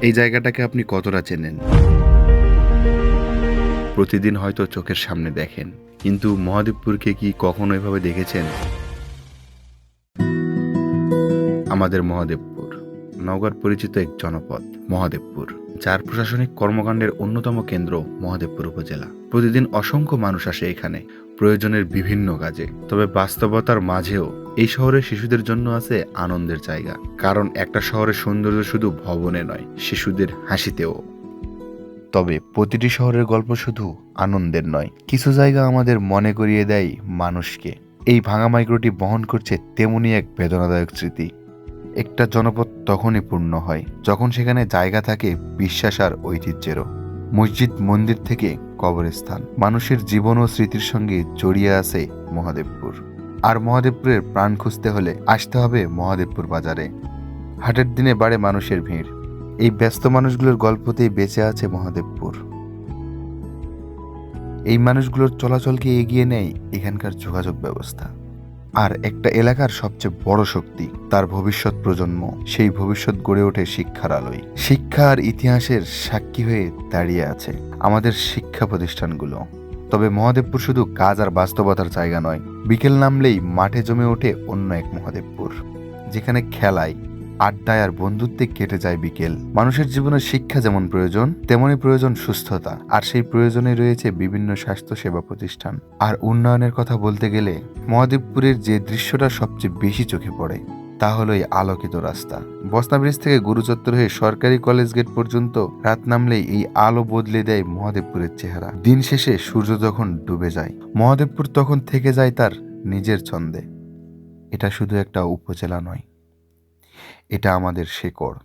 এই জায়গাটাকে আপনি কতটা চেনেন? প্রতিদিন হয়তো চোখের সামনে দেখেন, কিন্তু মহাদেবপুরকে কি কখনো এভাবে দেখেছেন? আমাদের মহাদেবপুর নওগাঁর পরিচিত এক জনপদ মহাদেবপুর, যার প্রশাসনিক কর্মকাণ্ডের অন্যতম কেন্দ্র মহাদেবপুর উপজেলা। প্রতিদিন অসংখ্য মানুষ আসে এখানে প্রয়োজনের বিভিন্ন কাজে। তবে বাস্তবতার মাঝেও এই শহরের শিশুদের জন্য আছে আনন্দের জায়গা, কারণ একটা শহরের সৌন্দর্য শুধু ভবনে নয়, শিশুদের হাসিতেও। তবে প্রতিটি শহরের গল্প শুধু আনন্দের নয়, কিছু জায়গা আমাদের মনে করিয়ে দেয় মানুষকে। এই ভাঙা মাইক্রোটি বহন করছে তেমনি এক বেদনাদায়ক স্মৃতি। একটা জনপদ তখনই পূর্ণ হয় যখন সেখানে জায়গা থাকে বিশ্বাস আর ঐতিহ্যেরও। মসজিদ, মন্দির থেকে কবরস্থান, মানুষের জীবন ও স্মৃতির সঙ্গে জড়িয়ে আছে মহাদেবপুর। আর মহাদেবপুরের প্রাণ খুঁজতে হলে আসতে হবে মহাদেবপুর বাজারে। হাটের দিনে বাড়ে মানুষের ভিড়। এই ব্যস্ত মানুষগুলোর গল্পতেই বেঁচে আছে মহাদেবপুর। এই মানুষগুলোর চলাচলকে এগিয়ে নেয় এখানকার যোগাযোগ ব্যবস্থা। আর একটা এলাকার সবচেয়ে বড় শক্তি তার ভবিষ্যৎ প্রজন্ম। সেই ভবিষ্যৎ গড়ে ওঠে শিক্ষার আলোয়। শিক্ষা আর ইতিহাসের সাক্ষী হয়ে দাঁড়িয়ে আছে আমাদের শিক্ষা প্রতিষ্ঠানগুলো। তবে মহাদেবপুর শুধু কাজ আর বাস্তবতার জায়গা নয়, বিকেল নামলেই মাঠে জমে ওঠে অন্য এক মহাদেবপুর, যেখানে খেলায়, আড্ডায় আর বন্ধুত্বে কেটে যায় বিকেল। মানুষের জীবনে শিক্ষা যেমন প্রয়োজন, তেমনি প্রয়োজন সুস্থতা। আর সেই প্রয়োজনে রয়েছে বিভিন্ন স্বাস্থ্য সেবা প্রতিষ্ঠান। আর উন্নয়নের কথা বলতে গেলে মহাদেবপুরের যে দৃশ্যটা সবচেয়ে বেশি চোখে পড়ে তা হলো এই আলোকিত রাস্তা। বসনা ব্রিজ থেকে গুরু চত্বর হয়ে সরকারি কলেজ গেট পর্যন্ত রাত নামলেই এই আলো বদলে দেয় মহাদেবপুরের চেহারা। দিন শেষে সূর্য যখন ডুবে যায়, মহাদেবপুর তখন থেকে যায় তার নিজের ছন্দে। এটা শুধু একটা উপজেলা নয়, এটা আমাদের শেকড়।